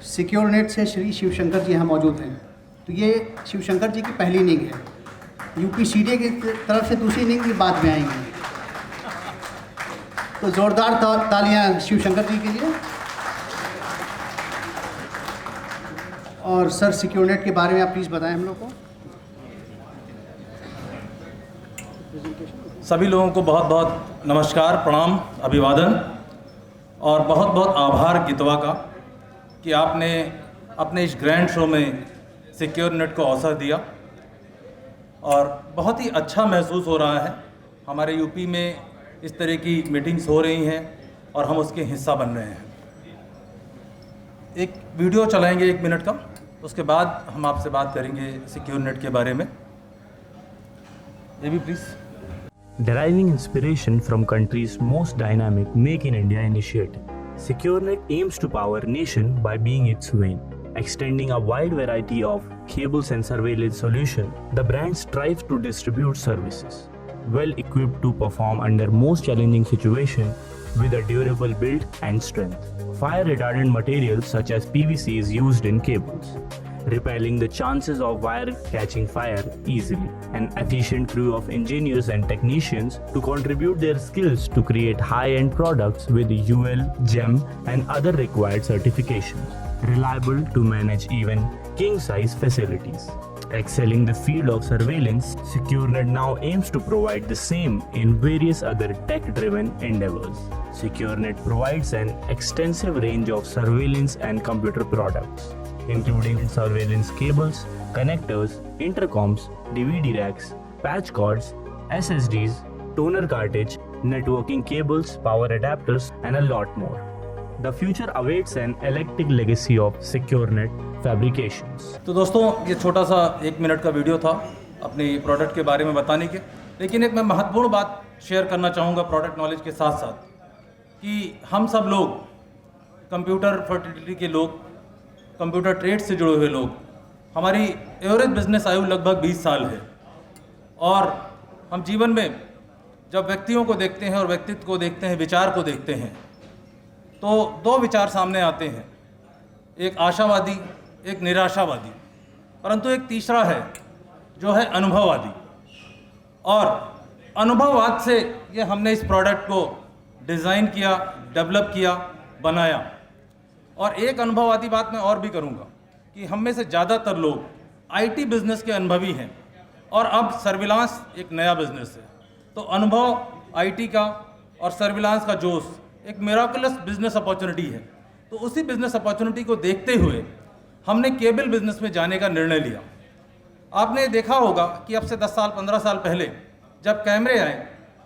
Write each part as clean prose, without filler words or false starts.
सिक्योरनेट से श्री शिवशंकर जी यहाँ मौजूद हैं। तो ये शिवशंकर जी की पहली इनिंग है। यूपी सीडीए की तरफ से दूसरी इनिंग भी बाद में आएंगी। तो ज़ोरदार तालियां शिवशंकर जी के लिए। और सर सिक्योरनेट के बारे में आप प्लीज़ बताएं हम लोग को। सभी लोगों को बहुत बहुत नमस्कार, प्रणाम, अभिवादन और बहुत बहुत आभार गीतवा का कि आपने अपने इस ग्रैंड शो में सिक्योरनेट को अवसर दिया और बहुत ही अच्छा महसूस हो रहा है। हमारे यूपी में इस तरह की मीटिंग्स हो रही हैं और हम उसके हिस्सा बन रहे हैं। एक वीडियो चलाएंगे 1 मिनट का, उसके बाद हम आपसे बात करेंगे सिक्योरनेट के बारे में। ये भी please. Deriving inspiration from country's most dynamic Make in India initiative, SecureNet aims to power nation by being its vein. Extending a wide variety of cables and surveillance solutions, the brand strives to distribute services, well equipped to perform under most challenging situations with a durable build and strength. Fire retardant materials such as PVC is used in cables, repelling the chances of wire catching fire easily. An efficient crew of engineers and technicians to contribute their skills to create high-end products with UL, GEM and other required certifications. Reliable to manage even king-size facilities. Excelling the field of surveillance, SecureNet now aims to provide the same in various other tech-driven endeavors. SecureNet provides an extensive range of surveillance and computer products, including surveillance cables, connectors, intercoms, DVD racks, patch cords, SSDs, toner cartridge, networking cables, power adapters, and a lot more. The future awaits an electric legacy of SecureNet fabrications. तो दोस्तों, ये छोटा सा 1 minute का video था अपने product के बारे में बताने के, लेकिन एक मैं महत्वपूर्ण बात शेयर करना चाहूँगा प्रोडक्ट नॉलेज के साथ साथ कि हम सब लोग कंप्यूटर फर्टिलिटी के लोग, कंप्यूटर ट्रेड से जुड़े हुए लोग, हमारी एवरेज बिजनेस आयु लगभग 20 साल है और हम जीवन में जब व्यक्तियों को देखते हैं और व्यक्तित्व को देखते हैं, विचार को देखते हैं, तो 2 विचार सामने आते हैं, एक आशावादी, एक निराशावादी, परंतु एक तीसरा है जो है अनुभववादी। और अनुभववाद से ये हमने इस प्रोडक्ट को डिज़ाइन किया, डेवलप किया, बनाया। और एक अनुभववादी बात मैं और भी करूंगा कि हम में से ज़्यादातर लोग आईटी बिजनेस के अनुभवी हैं और अब सर्विलांस एक नया बिजनेस है। तो अनुभव आईटी का और सर्विलांस का जोश एक मिराकुलस बिजनेस अपॉर्चुनिटी है। तो उसी बिजनेस अपॉर्चुनिटी को देखते हुए हमने केबल बिजनेस में जाने का निर्णय लिया। आपने देखा होगा कि अब से 10 साल 15 साल पहले जब कैमरे आए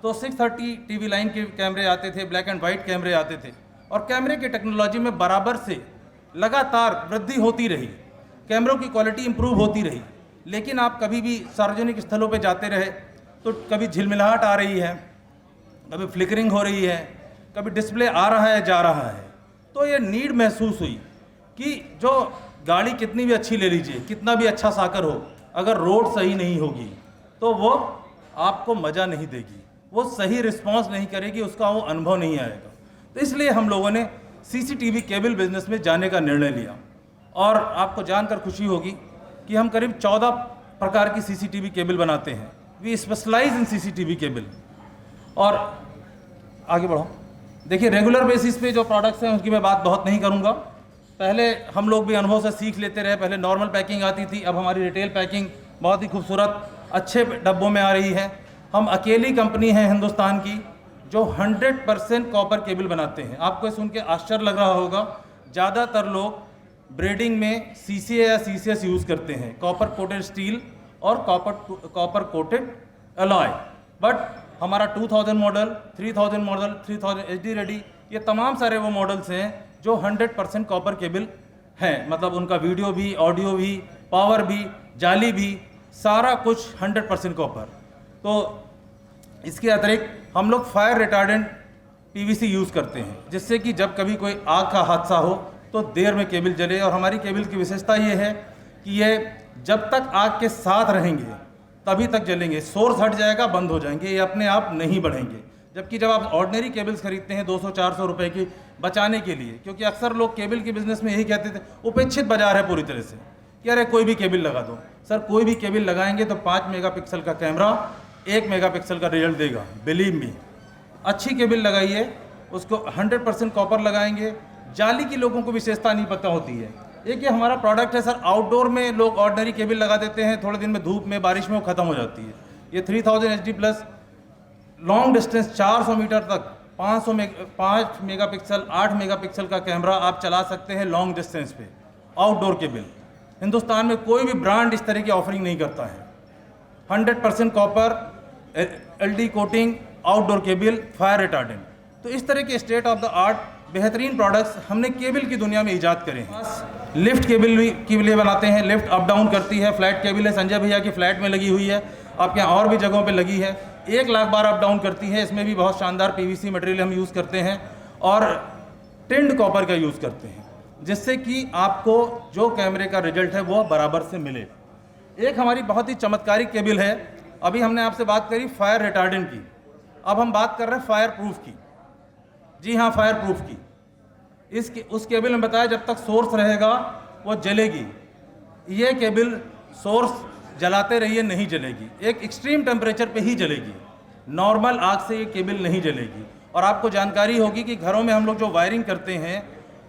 तो 630 टीवी लाइन के कैमरे आते थे, ब्लैक एंड वाइट कैमरे आते थे और कैमरे की टेक्नोलॉजी में बराबर से लगातार वृद्धि होती रही, कैमरों की क्वालिटी इंप्रूव होती रही। लेकिन आप कभी भी सार्वजनिक स्थलों पे जाते रहे तो कभी झिलमिलाहट आ रही है, कभी फ्लिकरिंग हो रही है, कभी डिस्प्ले आ रहा है, जा रहा है। तो ये नीड महसूस हुई कि जो गाड़ी कितनी भी अच्छी ले लीजिए, कितना भी अच्छा साकर हो, अगर रोड सही नहीं होगी तो वो आपको मज़ा नहीं देगी, वो सही रिस्पॉन्स नहीं करेगी, उसका वो अनुभव नहीं आएगा। तो इसलिए हम लोगों ने सीसीटीवी केबल बिजनेस में जाने का निर्णय लिया। और आपको जानकर खुशी होगी कि हम करीब 14 प्रकार की सीसीटीवी केबल बनाते हैं। We specialise in CCTV cable. और आगे बढ़ो, देखिए रेगुलर बेसिस पे जो प्रोडक्ट्स हैं उनकी मैं बात बहुत नहीं करूँगा। पहले हम लोग भी अनुभव से सीख लेते रहे। पहले नॉर्मल पैकिंग आती थी, अब हमारी रिटेल पैकिंग बहुत ही खूबसूरत अच्छे डब्बों में आ रही है। हम अकेली कंपनी है हिंदुस्तान की जो 100% कॉपर केबल बनाते हैं। आपको सुन के आश्चर्य लग रहा होगा, ज़्यादातर लोग ब्रेडिंग में सीसीए या सीसीएस यूज़ करते हैं, कॉपर कोटेड स्टील और कॉपर कोटेड अलॉय। बट हमारा 2000 मॉडल, 3000 मॉडल, 3000 HD रेडी, ये तमाम सारे वो मॉडल्स हैं जो 100% कॉपर केबल हैं। मतलब उनका वीडियो भी, ऑडियो भी, पावर भी, जाली भी, सारा कुछ 100% कॉपर। तो इसके अतिरिक्त हम लोग फायर रिटार्डेंट PVC यूज़ करते हैं, जिससे कि जब कभी कोई आग का हादसा हो तो देर में केबल जले। और हमारी केबल की विशेषता ये है कि ये जब तक आग के साथ रहेंगे तभी तक जलेंगे, सोर्स हट जाएगा बंद हो जाएंगे, ये अपने आप नहीं बढ़ेंगे। जबकि जब आप ऑर्डिनरी केबल्स खरीदते हैं 200-400 रुपए की बचाने के लिए, क्योंकि अक्सर लोग केबल के बिजनेस में यही कहते थे उपेक्षित बाजार है पूरी तरह से कि अरे कोई भी केबल लगा दो। सर कोई भी केबल लगाएंगे तो 5 मेगापिक्सल का कैमरा 1 मेगापिक्सल का रिजल्ट देगा, बिलीव मी। अच्छी केबल लगाइए, उसको 100% कॉपर लगाएंगे। जाली की लोगों को विशेषता नहीं पता होती है। एक ये हमारा प्रोडक्ट है सर, आउटडोर में लोग ऑर्डिनरी केबल लगा देते हैं, थोड़े दिन में धूप में बारिश में वो ख़त्म हो जाती है। ये 3000 HD plus long distance 400 metre तक 5 मेगापिक्सल 8 मेगापिक्सल का कैमरा आप चला सकते हैं लॉन्ग डिस्टेंस पे, आउटडोर केबल। हिंदुस्तान में कोई भी ब्रांड इस तरह की ऑफरिंग नहीं करता है। 100% copper, LD coating, outdoor cable, fire retardant. तो इस तरह के स्टेट ऑफ द आर्ट बेहतरीन प्रोडक्ट्स हमने केबल की दुनिया में ईजाद करे हैं। लिफ्ट केबल भी के लिए बनाते हैं, लिफ्ट अप डाउन करती है। फ्लैट केबल है, संजय भैया की फ्लैट में लगी हुई है, आपके यहाँ और भी जगहों पे लगी है, 1 लाख बार अप डाउन करती है। इसमें भी बहुत शानदार PVC मटेरियल हम यूज़ करते हैं और टिंड कॉपर का यूज़ करते हैं, जिससे कि आपको जो कैमरे का रिजल्ट है वो बराबर से मिले। एक हमारी बहुत ही चमत्कारिक केबल है, अभी हमने आपसे बात करी फायर रिटार्डेंट की, अब हम बात कर रहे हैं फायर प्रूफ की। जी हाँ, फायर प्रूफ की। उस केबल में बताया जब तक सोर्स रहेगा वो जलेगी। ये केबल सोर्स जलाते रहिए, नहीं जलेगी, एक एक्सट्रीम टेम्परेचर पे ही जलेगी, नॉर्मल आग से ये केबल नहीं जलेगी। और आपको जानकारी होगी कि घरों में हम लोग जो वायरिंग करते हैं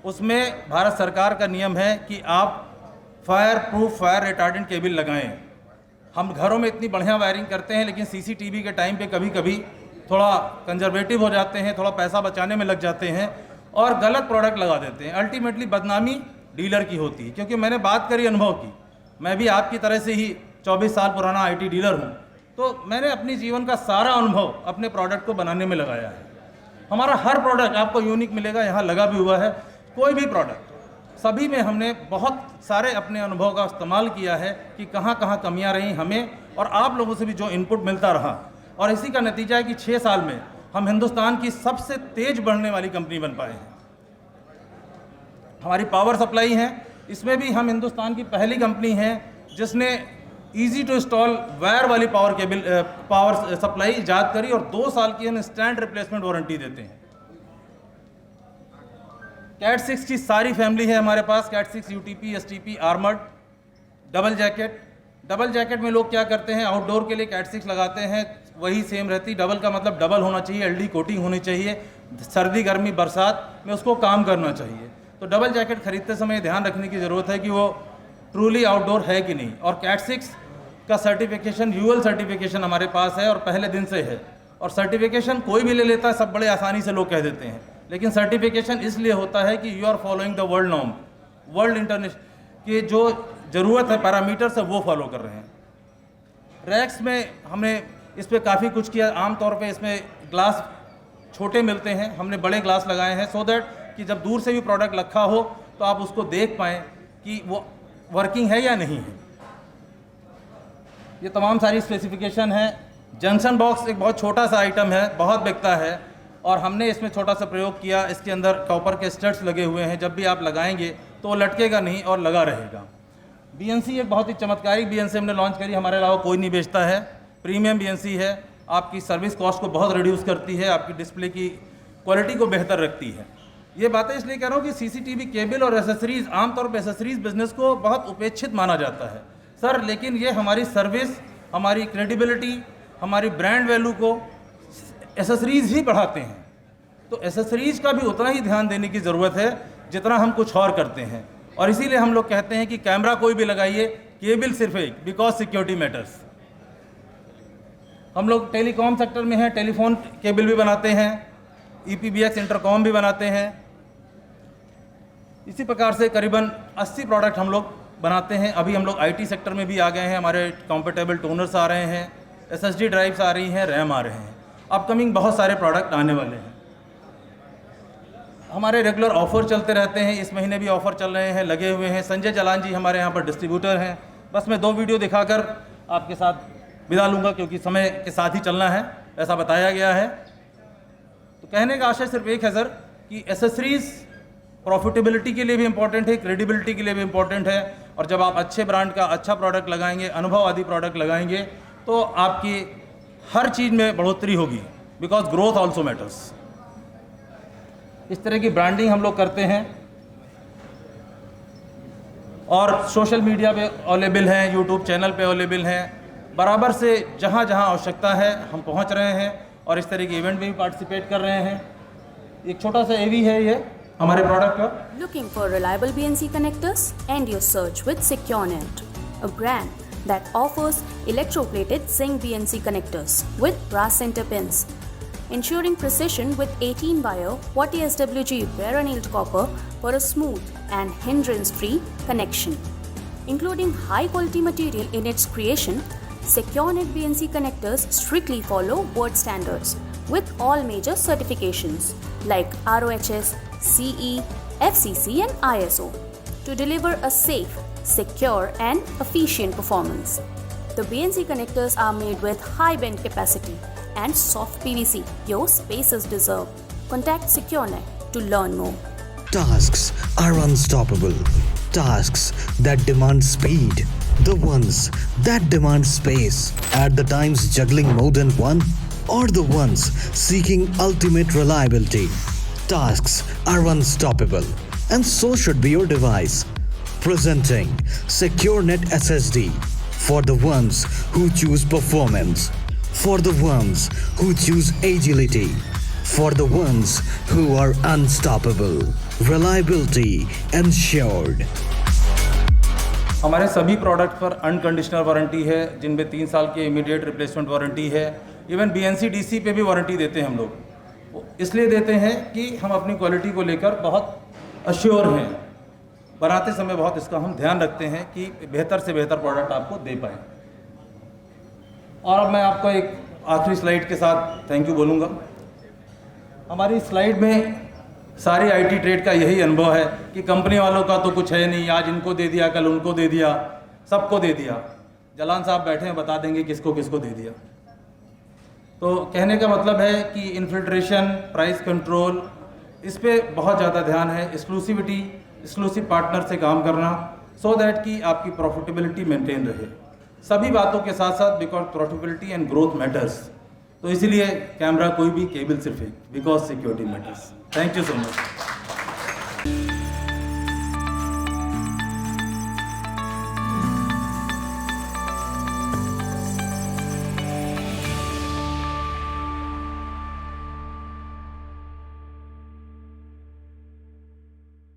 उसमें भारत सरकार का नियम है कि आप fire proof fire retardant cable लगाएं। हम घरों में इतनी बढ़िया वायरिंग करते हैं, लेकिन CCTV के टाइम पे कभी कभी थोड़ा कंजर्वेटिव हो जाते हैं, थोड़ा पैसा बचाने में लग जाते हैं और गलत प्रोडक्ट लगा देते हैं। अल्टीमेटली बदनामी डीलर की होती है। क्योंकि मैंने बात करी अनुभव की, मैं भी आपकी तरह से ही 24 साल पुराना IT डीलर हूँ, तो मैंने अपनी जीवन का सारा अनुभव अपने प्रोडक्ट को बनाने में लगाया है। हमारा हर प्रोडक्ट आपको यूनिक मिलेगा, यहाँ लगा भी हुआ है। कोई भी प्रोडक्ट, सभी में हमने बहुत सारे अपने अनुभव का इस्तेमाल किया है कि कहाँ कहाँ कमियाँ रहीं हमें, और आप लोगों से भी जो इनपुट मिलता रहा, और इसी का नतीजा है कि 6 साल में हम हिंदुस्तान की सबसे तेज बढ़ने वाली कंपनी बन पाए हैं। हमारी पावर सप्लाई है, इसमें भी हम हिंदुस्तान की पहली कंपनी हैं जिसने इजी टू इंस्टॉल वायर वाली पावर सप्लाई ईजाद करी, और 2 साल की हम स्टैंड रिप्लेसमेंट वारंटी देते हैं। कैट 6 की सारी फैमिली है हमारे पास, cat 6 UTP, STP, armoured, double jacket. Double jacket में लोग क्या करते हैं, आउटडोर के लिए कैट 6 लगाते हैं, वही सेम रहती। डबल का मतलब डबल होना चाहिए, LD कोटिंग होनी चाहिए, सर्दी गर्मी बरसात में उसको काम करना चाहिए। तो डबल जैकेट खरीदते समय ध्यान रखने की ज़रूरत है कि वो ट्रूली आउटडोर है कि नहीं। और कैट 6 का सर्टिफिकेशन UL सर्टिफिकेशन हमारे पास है और पहले दिन से है। और सर्टिफिकेशन कोई भी ले लेता है, सब बड़े आसानी से लोग कह देते हैं, लेकिन सर्टिफिकेशन इसलिए होता है कि you are following the world norm, world international की जो ज़रूरत है पैरामीटर्स है वो फॉलो कर रहे हैं। रैक्स में हमने इस पर काफ़ी कुछ किया। आमतौर पे इसमें ग्लास छोटे मिलते हैं, हमने बड़े ग्लास लगाए हैं सो दैट कि जब दूर से भी प्रोडक्ट रखा हो तो आप उसको देख पाएँ कि वो वर्किंग है या नहीं है। ये तमाम सारी स्पेसिफिकेशन है। जंक्शन बॉक्स एक बहुत छोटा सा आइटम है, बहुत बिकता है, और हमने इसमें छोटा सा प्रयोग किया। इसके अंदर कॉपर के स्टड्स लगे हुए हैं, जब भी आप लगाएंगे तो वो लटकेगा नहीं और लगा रहेगा। BNC एक बहुत ही चमत्कारी BNC हमने लॉन्च करी, हमारे अलावा कोई नहीं बेचता है। प्रीमियम BNC है, आपकी सर्विस कॉस्ट को बहुत रिड्यूस करती है, आपकी डिस्प्ले की क्वालिटी को बेहतर रखती है। ये बातें इसलिए कह रहा हूँ कि CCTV केबल और एसेसरीज़, आमतौर पर एसेसरीज़ बिजनेस को बहुत उपेक्षित माना जाता है सर, लेकिन ये हमारी सर्विस, हमारी क्रेडिबिलिटी, हमारी ब्रांड वैल्यू को एसेसरीज़ ही बढ़ाते हैं। तो एसेसरीज़ का भी उतना ही ध्यान देने की ज़रूरत है जितना हम कुछ और करते हैं। और इसीलिए हम लोग कहते हैं कि कैमरा कोई भी लगाइए, केबल सिर्फ एक, बिकॉज सिक्योरिटी मैटर्स। हम लोग टेलीकॉम सेक्टर में हैं, टेलीफोन केबल भी बनाते हैं, EPBX इंटरकॉम भी बनाते हैं। इसी प्रकार से करीबन 80 प्रोडक्ट हम लोग बनाते हैं। अभी हम लोग IT सेक्टर में भी आ गए हैं, हमारे कंफर्टेबल टोनर्स आ रहे हैं, SSD ड्राइव्स आ रही हैं, रैम आ रहे हैं। अपकमिंग बहुत सारे प्रोडक्ट आने वाले हैं। हमारे रेगुलर ऑफर चलते रहते हैं, इस महीने भी ऑफर चल रहे हैं, लगे हुए हैं। संजय जालान जी हमारे यहाँ पर डिस्ट्रीब्यूटर हैं। बस मैं 2 वीडियो दिखाकर आपके साथ विदा लूँगा, क्योंकि समय के साथ ही चलना है, ऐसा बताया गया है। तो कहने का आशय सिर्फ एक है सर कि एसेसरीज़ प्रॉफिटेबिलिटी के लिए भी इम्पॉर्टेंट है, क्रेडिबिलिटी के लिए भी इम्पॉर्टेंट है। और जब आप अच्छे ब्रांड का अच्छा प्रोडक्ट लगाएंगे, अनुभव आदि प्रोडक्ट लगाएंगे, तो आपकी हर चीज़ में बढ़ोतरी होगी। Because growth also matters. इस तरह की ब्रांडिंग हम लोग करते हैं और सोशल मीडिया पे अवेलेबल हैं, यूट्यूब चैनल पे अवेलेबल हैं। बराबर से जहाँ जहाँ आवश्यकता है हम पहुँच रहे हैं और इस तरह के इवेंट में भी पार्टिसिपेट कर रहे हैं। एक छोटा सा AV है ये हमारे प्रोडक्ट का। Looking for reliable BNC connectors? End your search with SecureNet, a brand that offers electroplated zinc BNC connectors with brass center pins, ensuring precision with 18-wire 40 SWG bare annealed copper for a smooth and hindrance-free connection. Including high-quality material in its creation, SecureNet BNC connectors strictly follow board standards with all major certifications like ROHS, CE, FCC and ISO to deliver a safe, secure and efficient performance. The BNC connectors are made with high bend capacity and soft PVC your spaces deserve. Contact SecureNet to learn more. Tasks are unstoppable. Tasks that demand speed. The ones that demand space. At the times juggling more than one, or the ones seeking ultimate reliability. Tasks are unstoppable, and so should be your device. Presenting SecureNet SSD for the ones who choose performance, for the ones who choose agility, for the ones who are unstoppable. Reliability ensured. हमारे सभी product पर unconditional warranty है, जिनमें 3 साल की immediate replacement warranty है। Even BNC DC पे भी वारंटी देते हैं हम लोग। इसलिए देते हैं कि हम अपनी क्वालिटी को लेकर बहुत अश्योर हैं। बनाते समय बहुत इसका हम ध्यान रखते हैं कि बेहतर से बेहतर प्रोडक्ट आपको दे पाएँ। और अब मैं आपको एक आखिरी स्लाइड के साथ थैंक यू बोलूँगा। हमारी स्लाइड में सारी IT ट्रेड का यही अनुभव है कि कंपनी वालों का तो कुछ है नहीं, आज इनको दे दिया, कल उनको दे दिया, सबको दे दिया। जलान साहब बैठे हैं, बता देंगे किसको किसको दे दिया। तो कहने का मतलब है कि इन्फिल्ट्रेशन, प्राइस कंट्रोल, इस पे बहुत ज़्यादा ध्यान है। एक्सक्लूसिविटी, एक्सक्लूसिव पार्टनर से काम करना सो दैट कि आपकी प्रॉफिटेबिलिटी मेंटेन रहे। सभी बातों के साथ साथ because profitability and growth matters, तो इसीलिए कैमरा कोई भी केबल सिर्फ एक, because security matters. Thank you so much.